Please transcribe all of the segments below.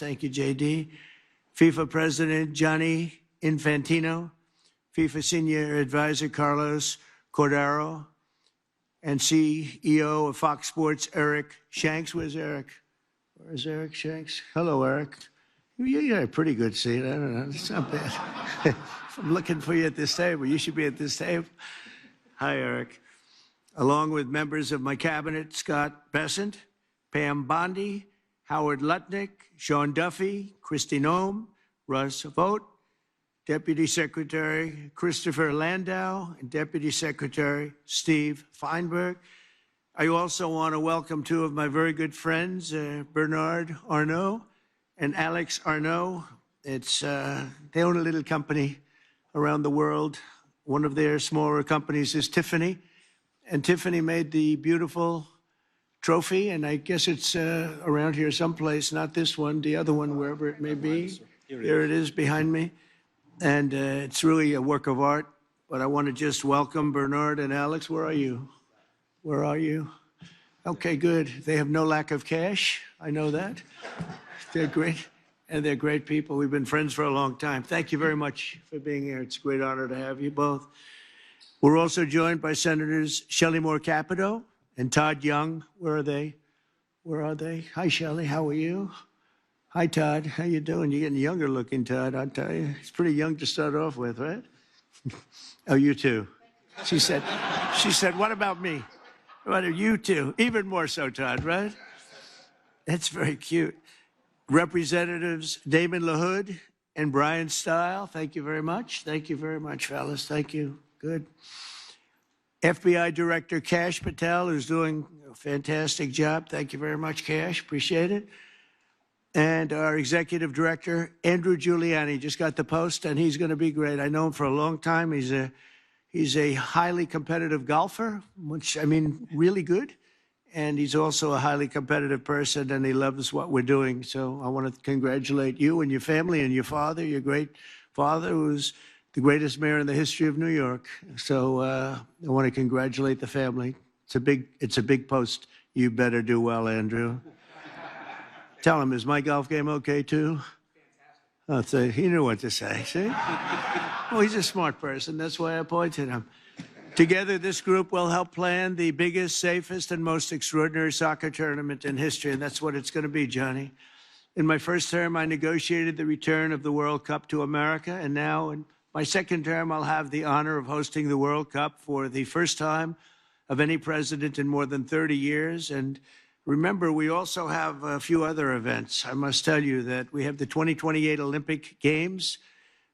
Thank you, JD. FIFA President Gianni Infantino, FIFA Senior Advisor Carlos Cordero, and CEO of Fox Sports, Eric Shanks. Where's Eric? Where's Eric Shanks? Hello, Eric. You got a pretty good seat. I don't know. It's not bad. If I'm looking for you at this table, you should be at this table. Hi, Eric. Along with members of my cabinet, Scott Bessent, Pam Bondi, Howard Lutnick, Sean Duffy, Kristi Noem, Russ Vogt, Deputy Secretary Christopher Landau, and Deputy Secretary Steve Feinberg. I also want to welcome two of my very good friends, Bernard Arnault and Alex Arnault. They own a little company around the world. One of their smaller companies is Tiffany, and Tiffany made the beautiful trophy, and I guess it's around here someplace, not this one, the other one, wherever it may be. Here it is behind me. And it's really a work of art, but I want to just welcome Bernard and Alex. Where are you? Where are you? Okay, good. They have no lack of cash. I know that. They're great, and they're great people. We've been friends for a long time. Thank you very much for being here. It's a great honor to have you both. We're also joined by Senators Shelley Moore Capito and Todd Young. Where are they? Where are they? Hi, Shelley. How are you? Hi, Todd. How you doing? You're getting younger looking, Todd, I'll tell you. It's pretty young to start off with, right? Oh, you too. She said, what about me? What are you too? Even more so, Todd, right? That's very cute. Representatives Damon LaHood and Brian Stile, thank you very much. Thank you very much, fellas. Thank you. Good. FBI Director Kash Patel, who's doing a fantastic job. Thank you very much, Kash. Appreciate it. And our Executive Director, Andrew Giuliani, just got the post, and he's going to be great. I know him for a long time. He's a highly competitive golfer, which, I mean, really good. And he's also a highly competitive person, and he loves what we're doing. So I want to congratulate you and your family and your father, your great father, who's the greatest mayor in the history of New York. So I want to congratulate the family. It's a big post. You better do well, Andrew. Tell him, is my golf game okay, too? I'll say, he knew what to say, see? Well, he's a smart person. That's why I appointed him. Together, this group will help plan the biggest, safest, and most extraordinary soccer tournament in history, and that's what it's going to be, Johnny. In my first term, I negotiated the return of the World Cup to America, and now in my second term, I'll have the honor of hosting the World Cup for the first time of any president in more than 30 years. And remember, we also have a few other events. I must tell you that we have the 2028 Olympic Games.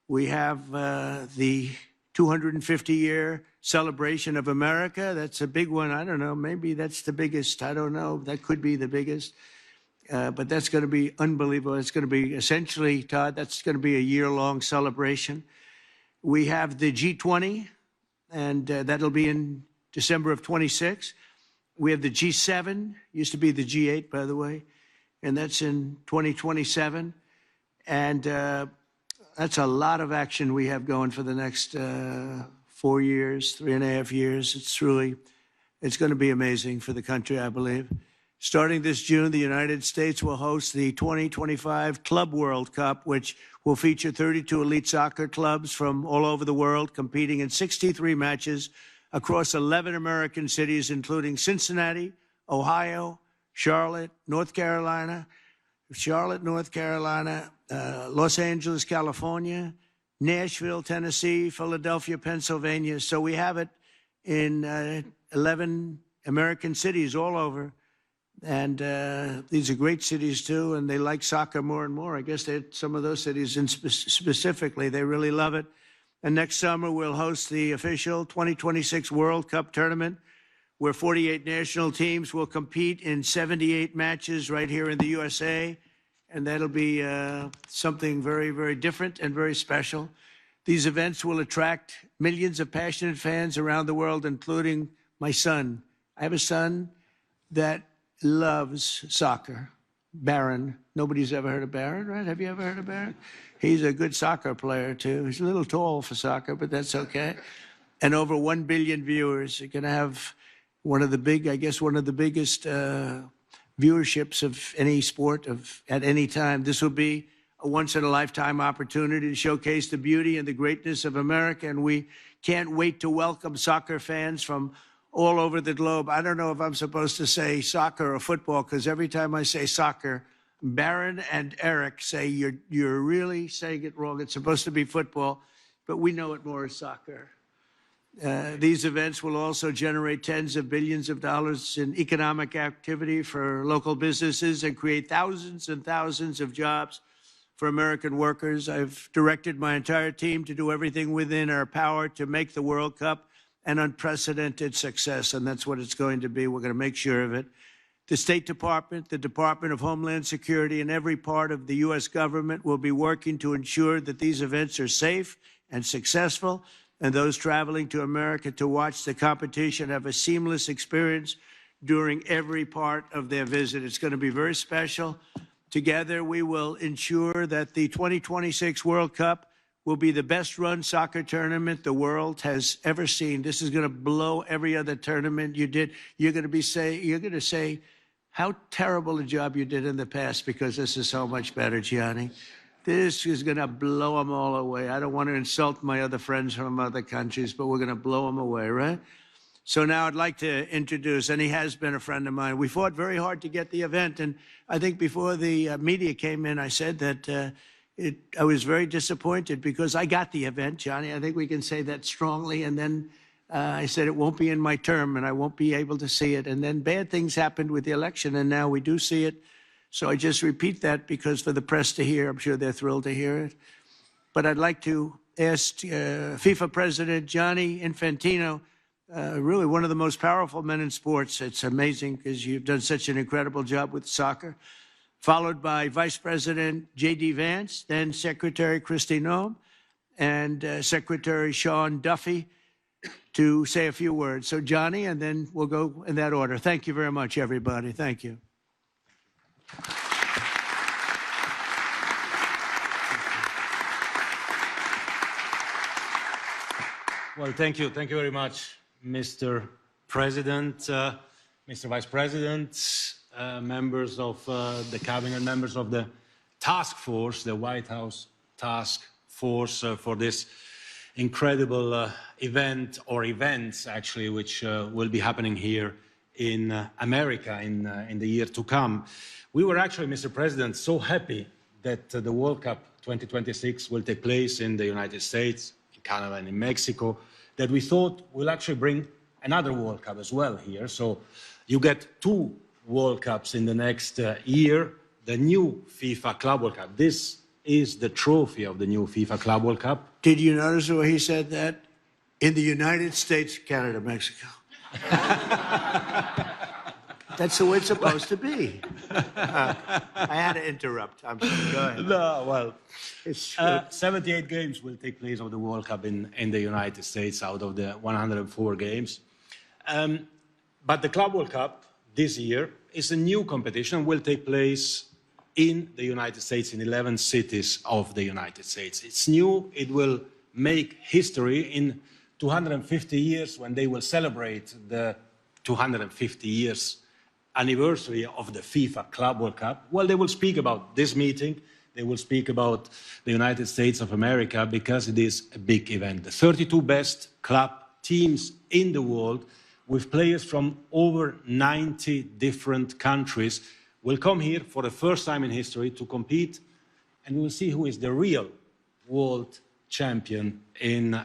We have the 250-year celebration of America. That's a big one. I don't know. Maybe that's the biggest. I don't know. That could be the biggest. But that's going to be unbelievable. It's going to be essentially, Todd, that's going to be a year-long celebration. We have the G20, and that'll be in December of 26. We have the G7, used to be the G8, by the way, and that's in 2027. And that's a lot of action we have going for the next 4 years, 3.5 years. It's going to be amazing for the country, I believe. Starting this June, the United States will host the 2025 Club World Cup, which will feature 32 elite soccer clubs from all over the world competing in 63 matches across 11 American cities, including Cincinnati, Ohio, Charlotte, North Carolina, Los Angeles, California, Nashville, Tennessee, Philadelphia, Pennsylvania. So we have it in 11 American cities all over. And these are great cities, too, and they like soccer more and more. I guess some of those cities specifically, they really love it. And next summer, we'll host the official 2026 World Cup tournament, where 48 national teams will compete in 78 matches right here in the USA. And that'll be something very, very different and very special. These events will attract millions of passionate fans around the world, including my son. I have a son that loves soccer. Barron. Nobody's ever heard of Barron, right? Have you ever heard of Barron? He's a good soccer player, too. He's a little tall for soccer, but that's okay. And over 1 billion viewers. You're going to have one of the biggest viewerships of any sport at any time. This will be a once-in-a-lifetime opportunity to showcase the beauty and the greatness of America, and we can't wait to welcome soccer fans from all over the globe. I don't know if I'm supposed to say soccer or football, because every time I say soccer, Baron and Eric say you're really saying it wrong. It's supposed to be football, but we know it more as soccer. These events will also generate tens of billions of dollars in economic activity for local businesses and create thousands and thousands of jobs for American workers. I've directed my entire team to do everything within our power to make the World Cup an unprecedented success, and that's what it's going to be. We're going to make sure of it. The State Department, the Department of Homeland Security, and every part of the U.S. government will be working to ensure that these events are safe and successful, and those traveling to America to watch the competition have a seamless experience during every part of their visit. It's going to be very special. Together, we will ensure that the 2026 World Cup will be the best-run soccer tournament the world has ever seen. This is going to blow every other tournament you did. You're going to say how terrible a job you did in the past, because this is so much better, Gianni. This is going to blow them all away. I don't want to insult my other friends from other countries, but we're going to blow them away, right? So now I'd like to introduce, and he has been a friend of mine. We fought very hard to get the event, and I think before the media came in, I said that I was very disappointed because I got the event, Johnny. I think we can say that strongly. And then I said it won't be in my term and I won't be able to see it. And then bad things happened with the election, and now we do see it. So I just repeat that because for the press to hear, I'm sure they're thrilled to hear it. But I'd like to ask FIFA President Gianni Infantino, really one of the most powerful men in sports. It's amazing because you've done such an incredible job with soccer. Followed by Vice President J.D. Vance, then Secretary Kristi Noem, and Secretary Sean Duffy to say a few words. So Johnny, and then we'll go in that order. Thank you very much, everybody. Thank you. Well, thank you. Thank you very much, Mr. President, Mr. Vice President, members of the cabinet, members of the task force, the White House Task Force, for this incredible event, or events actually, which will be happening here in America in the year to come. We were actually, Mr. President, so happy that the World Cup 2026 will take place in the United States, in Canada and in Mexico, that we thought we'll actually bring another World Cup as well here. So you get two World Cups in the next year, the new FIFA Club World Cup. This is the trophy of the new FIFA Club World Cup. Did you notice where he said that? In the United States, Canada, Mexico. That's the way it's supposed to be. I had to interrupt. I'm sorry. Go ahead. No, well, it's true. 78 games will take place of the World Cup in the United States out of the 104 games. But the Club World Cup this year is a new competition, will take place in the United States, in 11 cities of the United States. It's new. It will make history in 250 years when they will celebrate the 250 years anniversary of the FIFA Club World Cup. Well, they will speak about this meeting. They will speak about the United States of America because it is a big event. The 32 best club teams in the world, with players from over 90 different countries, will come here for the first time in history to compete, and we will see who is the real world champion in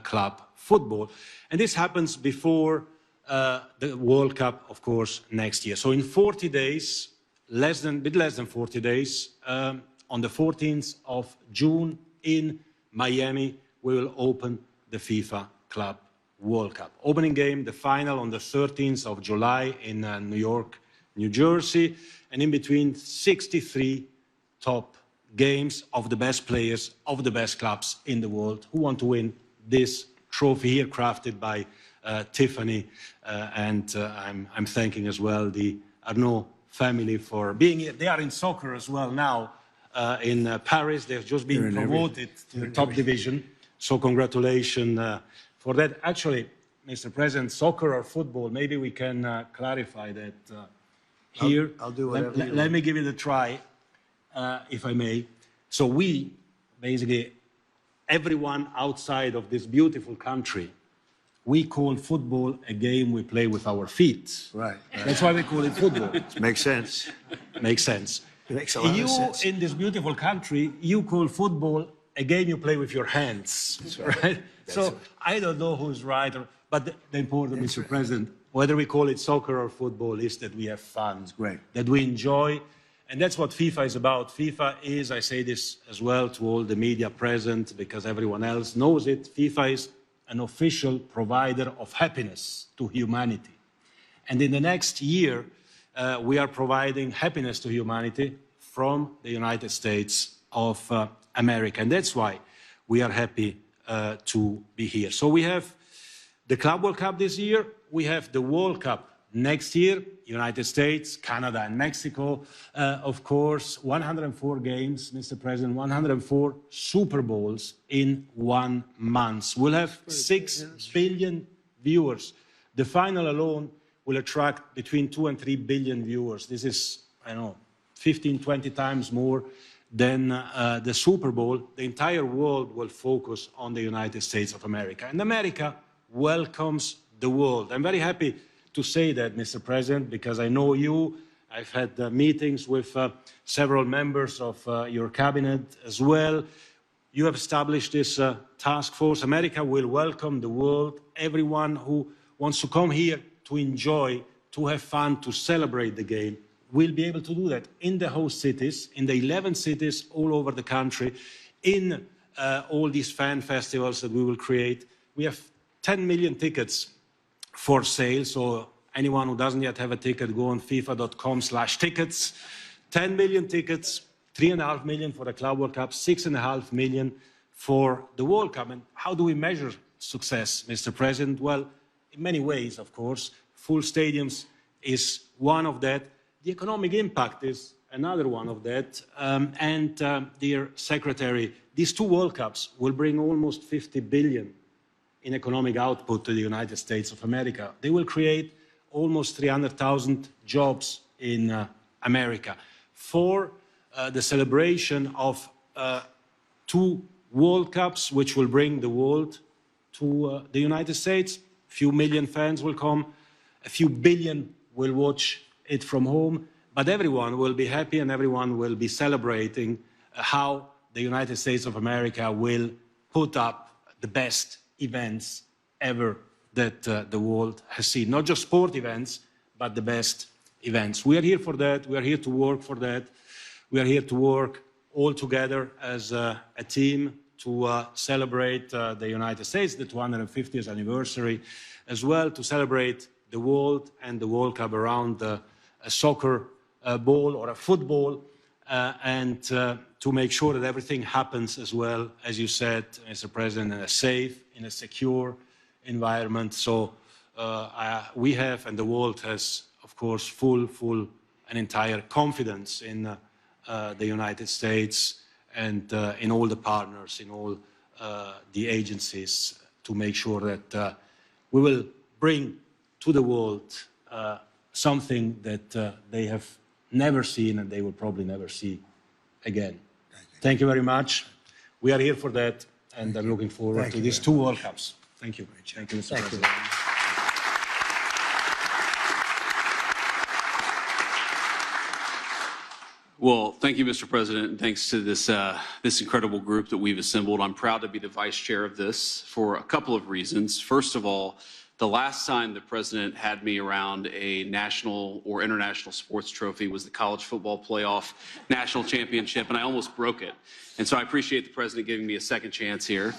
club football. And this happens before the World Cup, of course, next year. So in 40 days, bit less than 40 days, on the 14th of June in Miami, we will open the FIFA Club World Cup. Opening game, the final on the 13th of July in New York, New Jersey, and in between 63 top games of the best players, of the best clubs in the world who want to win this trophy here, crafted by Tiffany, and I'm thanking as well the Arnaud family for being here. They are in soccer as well now in Paris. They've just been promoted to the top division, so congratulations for that. Actually, Mr. President, soccer or football, maybe we can clarify that here. I'll do whatever you Let want. me give it a try, if I may. So we, basically, everyone outside of this beautiful country, we call football a game we play with our feet. Right. That's why we call it football. Makes sense. Makes sense. It makes a lot of sense. In this beautiful country, you call football a game you play with your hands, right? So I don't know who's right, but the important, Mr. President, whether we call it soccer or football, is that we have fun, Great. that we enjoy, and that's what FIFA is about. FIFA is, I say this as well to all the media present, because everyone else knows it, FIFA is an official provider of happiness to humanity. And in the next year, we are providing happiness to humanity from the United States of America. And that's why we are happy to be here. So we have the Club World Cup this year. We have the World Cup next year, United States, Canada, and Mexico. Of course, 104 games, Mr. President, 104 Super Bowls in 1 month. We'll have 6 billion viewers. The final alone will attract between 2 and 3 billion viewers. This is, I don't know, 15, 20 times more than the Super Bowl. The entire world will focus on the United States of America. And America welcomes the world. I'm very happy to say that, Mr. President, because I know you. I've had meetings with several members of your cabinet as well. You have established this task force. America will welcome the world, everyone who wants to come here to enjoy, to have fun, to celebrate the game, will be able to do that in the host cities, in the 11 cities all over the country, in all these fan festivals that we will create. We have 10 million tickets for sale, so anyone who doesn't yet have a ticket, go on fifa.com/tickets. 10 million tickets, 3.5 million for the Club World Cup, 6.5 million for the World Cup. And how do we measure success, Mr. President? Well, in many ways, of course. Full stadiums is one of that. The economic impact is another one of that. Dear Secretary, these 2 World Cups will bring almost 50 billion in economic output to the United States of America. They will create almost 300,000 jobs in America. For the celebration of 2 World Cups, which will bring the world to the United States, a few million fans will come, a few billion will watch it from home, but everyone will be happy and everyone will be celebrating how the United States of America will put up the best events ever that the world has seen. Not just sport events, but the best events. We are here for that. We are here to work for that. We are here to work all together as a team to celebrate the United States, the 250th anniversary, as well to celebrate the world and the World Cup around a soccer ball or a football, and to make sure that everything happens as well, as you said, Mr. President, in a safe, in a secure environment. So we have, and the world has, of course, full and entire confidence in the United States and in all the partners, in all the agencies, to make sure that we will bring to the world something that they have never seen and they will probably never see again. Thank you very much. We are here for that, and I'm looking forward to these 2 World Cups. Thank you. Thank you, Mr. President. Well, thank you, Mr. President, and thanks to this incredible group that we've assembled. I'm proud to be the vice chair of this for a couple of reasons. First of all, the last time the president had me around a national or international sports trophy was the college football playoff national championship, and I almost broke it. And so I appreciate the president giving me a second chance here.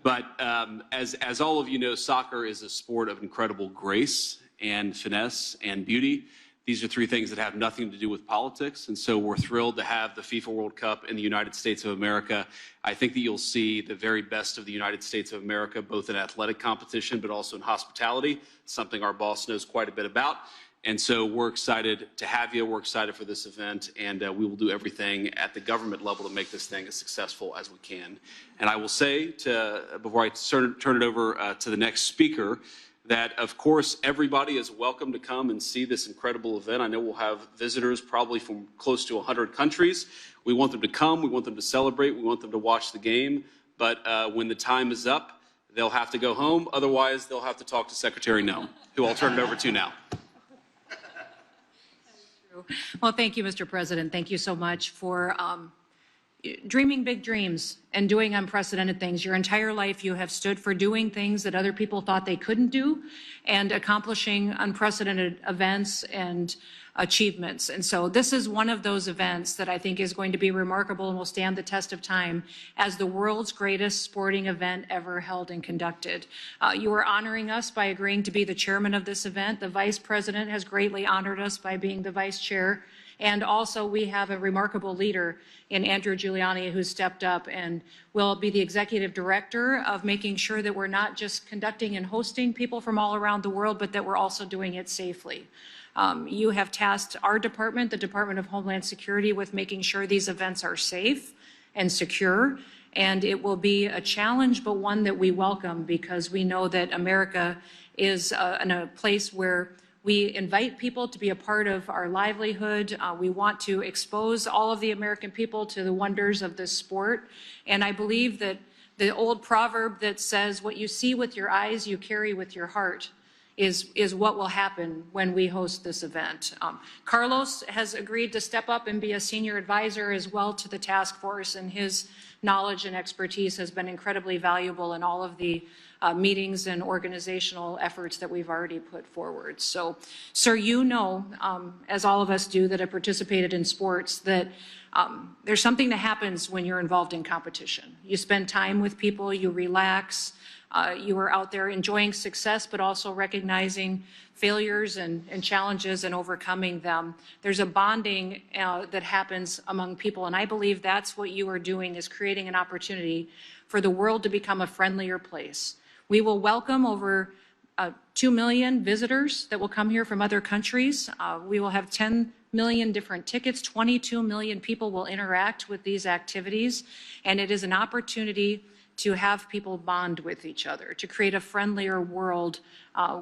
But as all of you know, soccer is a sport of incredible grace and finesse and beauty. These are 3 things that have nothing to do with politics, and so we're thrilled to have the FIFA World Cup in the United States of America. I think that you'll see the very best of the United States of America, both in athletic competition, but also in hospitality, something our boss knows quite a bit about. And so we're excited to have you. We're excited for this event, and we will do everything at the government level to make this thing as successful as we can. And I will say, before I turn it over to the next speaker, that, of course, everybody is welcome to come and see this incredible event. I know we'll have visitors probably from close to 100 countries. We want them to come. We want them to celebrate. We want them to watch the game. But when the time is up, they'll have to go home. Otherwise, they'll have to talk to Secretary No, who I'll turn it over to now. Well, thank you, Mr. President. Thank you so much for dreaming big dreams and doing unprecedented things. Your entire life you have stood for doing things that other people thought they couldn't do and accomplishing unprecedented events and achievements. And so this is one of those events that I think is going to be remarkable and will stand the test of time as the world's greatest sporting event ever held and conducted. You are honoring us by agreeing to be the chairman of this event. The vice president has greatly honored us by being the vice chair. And also we have a remarkable leader in Andrew Giuliani who stepped up and will be the executive director of making sure that we're not just conducting and hosting people from all around the world, but that we're also doing it safely. You have tasked our department, the Department of Homeland Security, with making sure these events are safe and secure. And it will be a challenge, but one that we welcome because we know that America is in a place where we invite people to be a part of our livelihood. We want to expose all of the American people to the wonders of this sport. And I believe that the old proverb that says, what you see with your eyes, you carry with your heart, is what will happen when we host this event. Carlos has agreed to step up and be a senior advisor as well to the task force, and his knowledge and expertise has been incredibly valuable in all of the meetings and organizational efforts that we've already put forward. So, sir, you know, as all of us do that have participated in sports, that there's something that happens when you're involved in competition. You spend time with people, you relax, you are out there enjoying success, but also recognizing failures and challenges and overcoming them. There's a bonding that happens among people, and I believe that's what you are doing, is creating an opportunity for the world to become a friendlier place. We will welcome over 2 million visitors that will come here from other countries. We will have 10 million different tickets. 22 million people will interact with these activities, and it is an opportunity to have people bond with each other, to create a friendlier world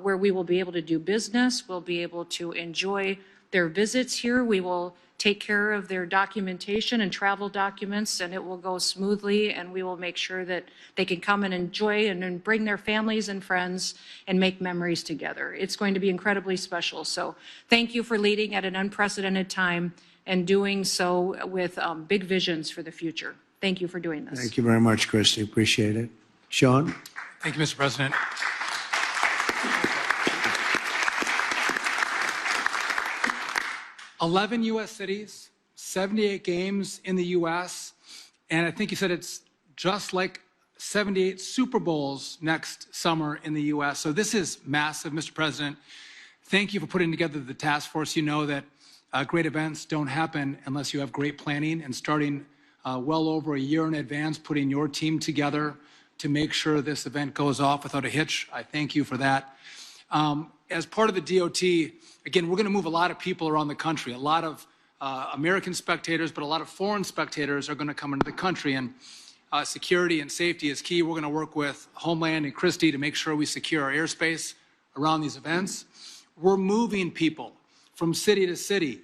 where we will be able to do business, we'll be able to enjoy their visits here, we will take care of their documentation and travel documents, and it will go smoothly, and we will make sure that they can come and enjoy and bring their families and friends and make memories together. It's going to be incredibly special. So thank you for leading at an unprecedented time and doing so with big visions for the future. Thank you for doing this. Thank you very much, Christy. Appreciate it. Sean? Thank you, Mr. President. "11 U.S. cities, 78 games in the U.S., and I think you said it's just like 78 Super Bowls next summer in the U.S. So this is massive, Mr. President. Thank you for putting together the task force. You know that great events don't happen unless you have great planning, and starting well over a year in advance, putting your team together to make sure this event goes off without a hitch. I thank you for that. As part of the DOT, again, we're going to move a lot of people around the country. A lot of American spectators, but a lot of foreign spectators are going to come into the country, and security and safety is key. We're going to work with Homeland and Christie to make sure we secure our airspace around these events. We're moving people from city to city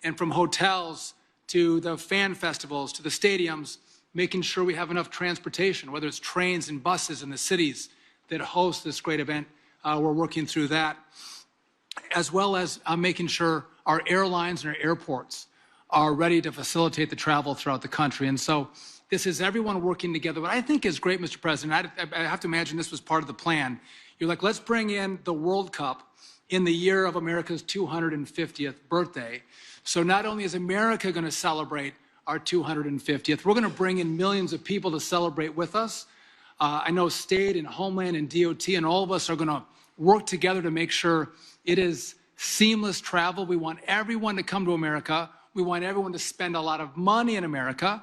and from hotels to the fan festivals, to the stadiums, making sure we have enough transportation, whether it's trains and buses in the cities that host this great event. We're working through that, as well as making sure our airlines and our airports are ready to facilitate the travel throughout the country. And so this is everyone working together. What I think is great, Mr. President, I have to imagine this was part of the plan. You're like, let's bring in the World Cup in the year of America's 250th birthday. So not only is America going to celebrate our 250th, we're going to bring in millions of people to celebrate with us. I know State and Homeland and DOT and all of us are going to work together to make sure it is seamless travel. We want everyone to come to America. We want everyone to spend a lot of money in America.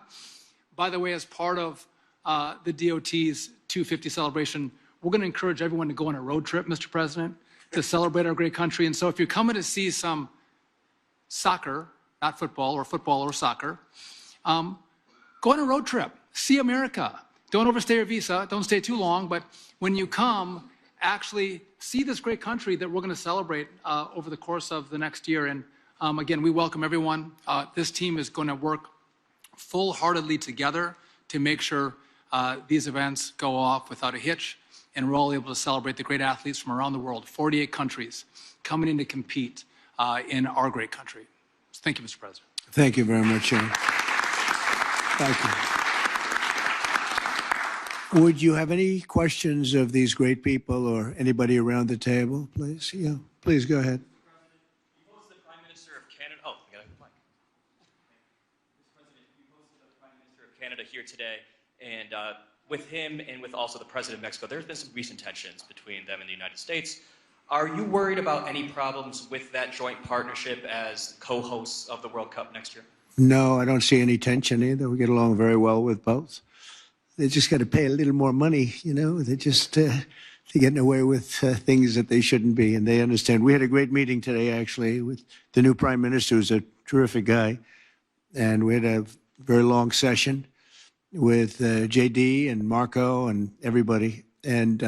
By the way, as part of the DOT's 250 celebration, we're going to encourage everyone to go on a road trip, Mr. President, to celebrate our great country. And so if you're coming to see some soccer, not football or soccer, go on a road trip, see America. Don't overstay your visa, don't stay too long, but when you come, actually see this great country that we're going to celebrate over the course of the next year. And again, we welcome everyone. This team is going to work full-heartedly together to make sure these events go off without a hitch, and we're all able to celebrate the great athletes from around the world, 48 countries coming in to compete in our great country. So thank you, Mr. President. Thank you very much, Sean. Thank you. Would you have any questions of these great people or anybody around the table, please? Yeah, please go ahead. You hosted the Prime Minister of Canada. Oh, I got a mic. Mr. President, you hosted the Prime Minister of Canada here today, and with him and with also the President of Mexico, there's been some recent tensions between them and the United States. Are you worried about any problems with that joint partnership as co-hosts of the World Cup next year? No, I don't see any tension either. We get along very well with both. They just got to pay a little more money, you know. They're just they're getting away with things that they shouldn't be, and they understand. We had a great meeting today, actually, with the new Prime Minister, who's a terrific guy, and we had a very long session with JD and Marco and everybody, and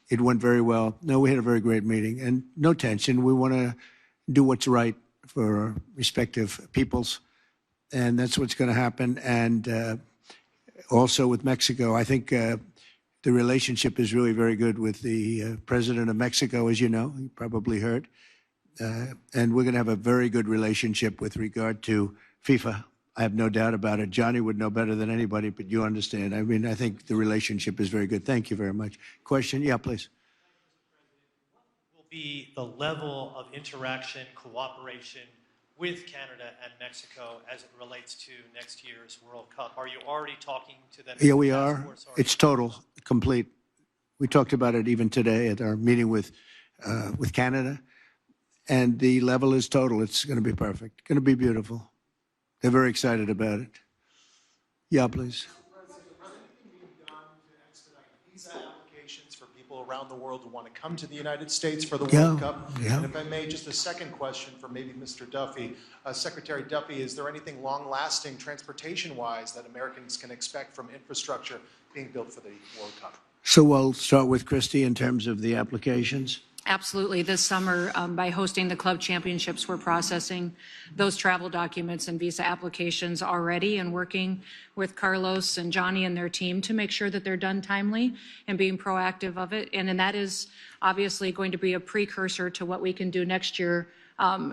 it went very well. No, we had a very great meeting, and no tension. We want to do what's right for our respective peoples, and that's what's going to happen. And also with Mexico, I think the relationship is really very good with the president of Mexico, as you know, you probably heard. And we're going to have a very good relationship with regard to FIFA. I have no doubt about it. Johnny would know better than anybody, but you understand. I mean, I think the relationship is very good. Thank you very much. Question? Yeah, please. What will be the level of interaction, cooperation with Canada and Mexico as it relates to next year's World Cup? Are you already talking to them? Yeah, we are. It's total, complete. We talked about it even today at our meeting with Canada, and the level is total. It's going to be perfect. Going to be beautiful. They're very excited about it. Yeah, please. Visa applications for people around the world who want to come to the United States for the World Cup. Yeah. And if I may, just a second question for maybe Mr. Duffy. Secretary Duffy, is there anything long-lasting transportation-wise that Americans can expect from infrastructure being built for the World Cup? So we'll start with Christy in terms of the applications. Absolutely. This summer, by hosting the club championships, we're processing those travel documents and visa applications already and working with Carlos and Johnny and their team to make sure that they're done timely and being proactive of it. And that is obviously going to be a precursor to what we can do next year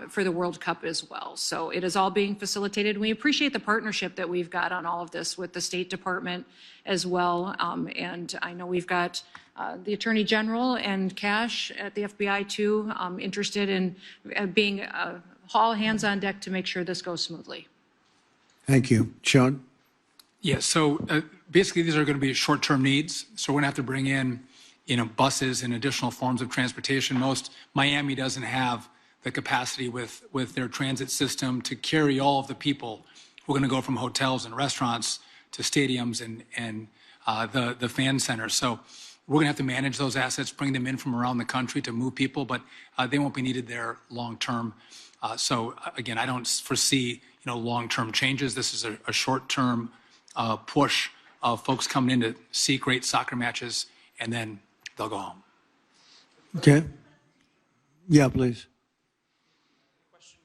for the World Cup as well. So it is all being facilitated. We appreciate the partnership that we've got on all of this with the State Department as well. And I know we've got the Attorney General and Cash at the FBI too, interested in being all hands on deck to make sure this goes smoothly. Thank you. Sean? Yeah, so basically these are going to be short-term needs. So we're going to have to bring in, buses and additional forms of transportation. Miami doesn't have the capacity with their transit system to carry all of the people. We're going to go from hotels and restaurants to stadiums and the fan centers. So we're going to have to manage those assets, bring them in from around the country to move people, but they won't be needed there long term. So again, I don't foresee long-term changes. This is a short-term push of folks coming in to see great soccer matches, and then they'll go home. Okay. Yeah, please. Question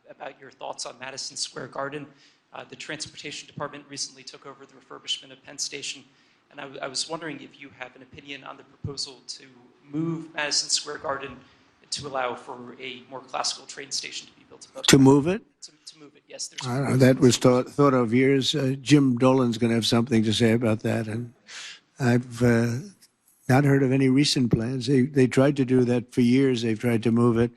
about your thoughts on Madison Square Garden. The Transportation Department recently took over the refurbishment of Penn Station, and I was wondering if you have an opinion on the proposal to move Madison Square Garden to allow for a more classical train station to be built above. To move it? To move it, yes. I don't know, that was thought of years. Jim Dolan's going to have something to say about that, and I've not heard of any recent plans. They tried to do that for years. They've tried to move it,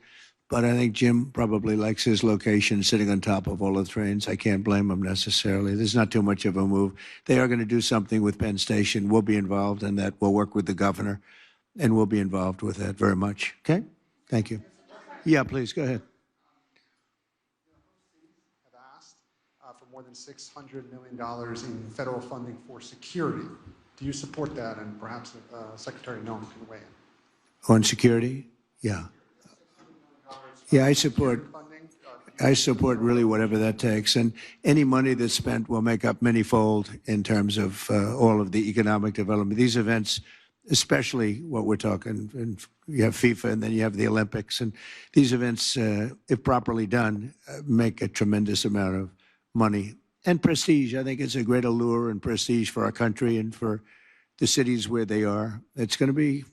but I think Jim probably likes his location sitting on top of all the trains. I can't blame him necessarily. There's not too much of a move. They are going to do something with Penn Station. We'll be involved in that. We'll work with the governor, and we'll be involved with that very much. Okay? Thank you. Yeah, please, go ahead. Have asked for more than $600 million in federal funding for security. Do you support that? And perhaps Secretary Noem can weigh in. On security? Yeah. Yeah, I support really whatever that takes. And any money that's spent will make up many-fold in terms of all of the economic development. These events especially what we're talking. And you have FIFA, and then you have the Olympics, and these events, if properly done, make a tremendous amount of money and prestige. I think it's a great allure and prestige for our country and for the cities where they are. It's going to be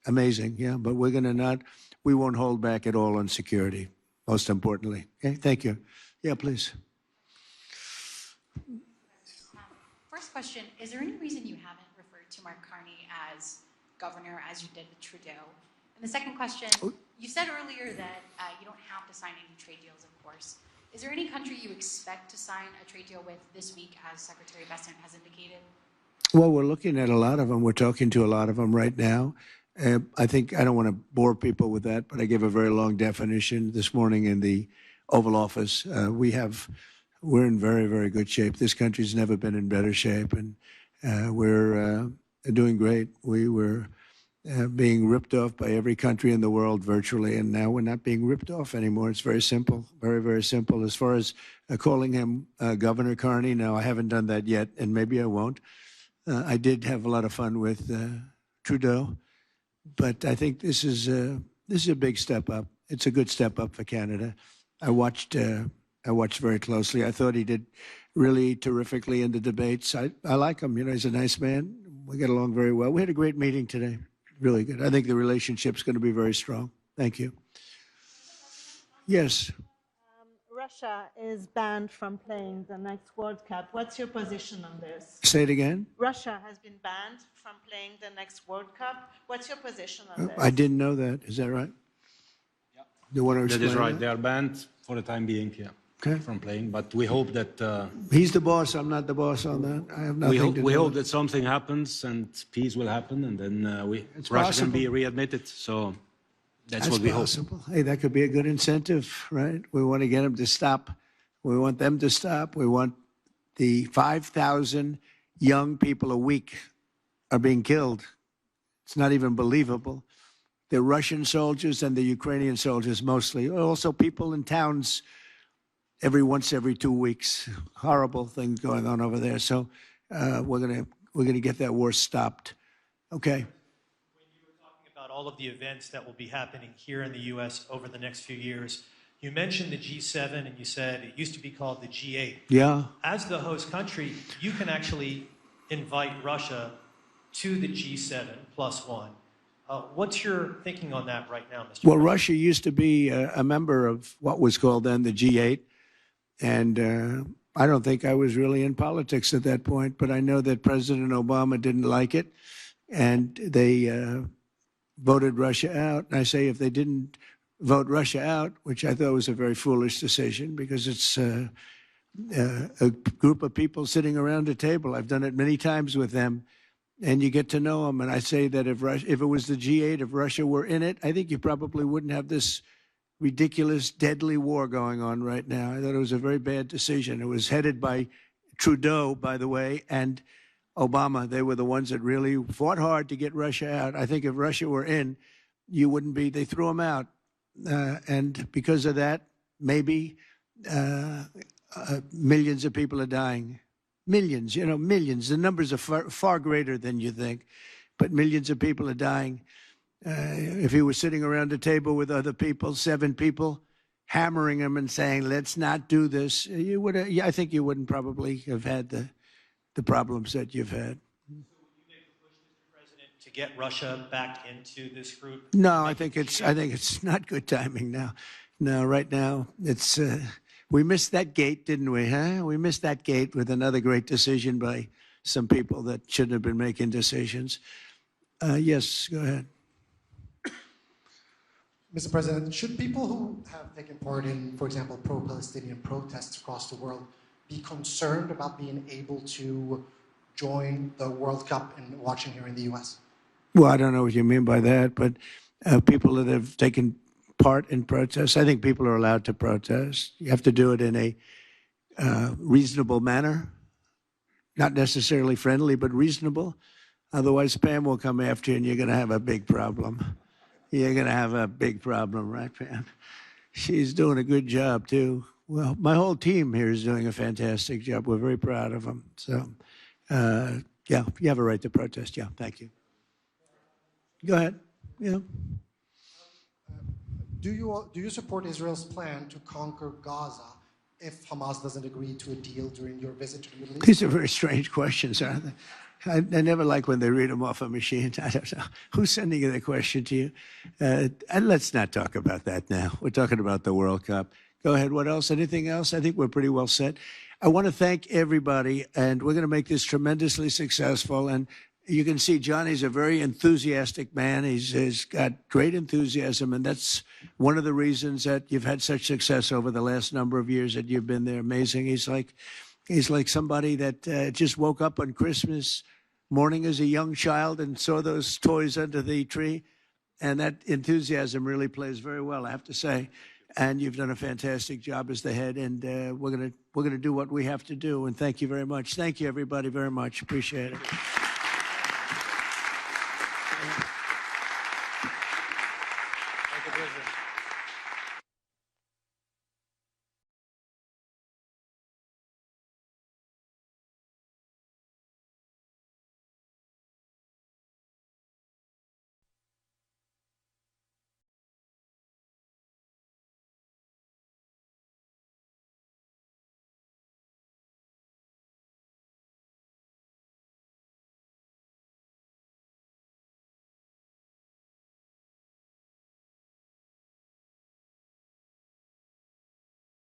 amazing, yeah. But we won't hold back at all on security, most importantly. Okay, thank you. Yeah, please. First question, is there any reason you haven't referred to Mark Carney as governor as you did with Trudeau? And the second question, you said earlier that you don't have to sign any trade deals, of course. Is there any country you expect to sign a trade deal with this week, as Secretary Bessent has indicated? Well, we're looking at a lot of them. We're talking to a lot of them right now. I think I don't want to bore people with that, but I gave a very long definition this morning in the Oval Office. We're in very, very good shape. This country's never been in better shape, and we're doing great. We were being ripped off by every country in the world virtually, and now we're not being ripped off anymore. It's very simple, very, very simple. As far as calling him Governor Carney, no, I haven't done that yet, and maybe I won't. I did have a lot of fun with Trudeau, but I think this is a big step up. It's a good step up for Canada. I watched very closely. I thought he did really terrifically in the debates. I like him. You know, he's a nice man. We get along very well. We had a great meeting today. Really good. I think the relationship's going to be very strong. Thank you. Yes. Russia is banned from playing the next World Cup. What's your position on this? Say it again. Russia has been banned from playing the next World Cup. What's your position on this? I didn't know that. Is that right? Yeah. You want to explain That is right. that? They are banned for the time being, yeah, Okay. from playing. But we hope that He's the boss. I'm not the boss on that. I have nothing to do we hope with it. that something happens and peace will happen, and then It's Russia possible. can be readmitted. So that's what we possible. Hey, that could be a good incentive, right? We want to get them to stop. We want them to stop. We want the 5,000 young people a week are being killed. It's not even believable. The Russian soldiers and the Ukrainian soldiers mostly. Also people in towns every 2 weeks. Horrible things going on over there. So we're gonna get that war stopped. Okay. When you were talking about all of the events that will be happening here in the U.S. over the next few years, you mentioned the G7 and you said it used to be called the G8. Yeah. As the host country, you can actually invite Russia to the G7 plus one. What's your thinking on that right now, Mr. Well, President? Russia used to be a member of what was called then the G8. And I don't think I was really in politics at that point, but I know that President Obama didn't like it. And they voted Russia out. And I say if they didn't vote Russia out, which I thought was a very foolish decision because it's a group of people sitting around a table. I've done it many times with them. And you get to know them. And I say that if it was the G8, if Russia were in it, I think you probably wouldn't have this ridiculous, deadly war going on right now. I thought it was a very bad decision. It was headed by Trudeau, by the way, and Obama. They were the ones that really fought hard to get Russia out. I think if Russia were in, you wouldn't be, they threw them out. And because of that, maybe millions of people are dying. Millions, millions. The numbers are far greater than you think, but millions of people are dying. If he was sitting around a table with other people, 7 people, hammering him and saying, let's not do this, I think you wouldn't probably have had the problems that you've had. So would you make a push, Mr. President, to get Russia back into this group? No, I think it's not good timing now. No, right now, it's, we missed that gate, didn't we, huh? We missed that gate with another great decision by some people that shouldn't have been making decisions. Yes, go ahead. Mr. President, should people who have taken part in, for example, pro-Palestinian protests across the world be concerned about being able to join the World Cup and watching here in the U.S.? Well, I don't know what you mean by that, but people that have taken part in protests, I think people are allowed to protest. You have to do it in a reasonable manner, not necessarily friendly, but reasonable. Otherwise, Pam will come after you and you're going to have a big problem. You're going to have a big problem, right, Pam? She's doing a good job, too. Well, my whole team here is doing a fantastic job. We're very proud of them. So, yeah, you have a right to protest. Yeah, thank you. Go ahead. Yeah. Do you support Israel's plan to conquer Gaza if Hamas doesn't agree to a deal during your visit to the Middle East? These are very strange questions, aren't they? I never like when they read them off a machine. I don't know. Who's sending the question to you? And let's not talk about that now. We're talking about the World Cup. Go ahead. What else? Anything else? I think we're pretty well set. I want to thank everybody, and we're going to make this tremendously successful. And you can see Johnny's a very enthusiastic man. He's got great enthusiasm, and that's one of the reasons that you've had such success over the last number of years that you've been there. Amazing. He's like somebody that just woke up on Christmas morning as a young child and saw those toys under the tree. And that enthusiasm really plays very well, I have to say. And you've done a fantastic job as the head. And we're gonna do what we have to do. And thank you very much. Thank you, everybody, very much. Appreciate it.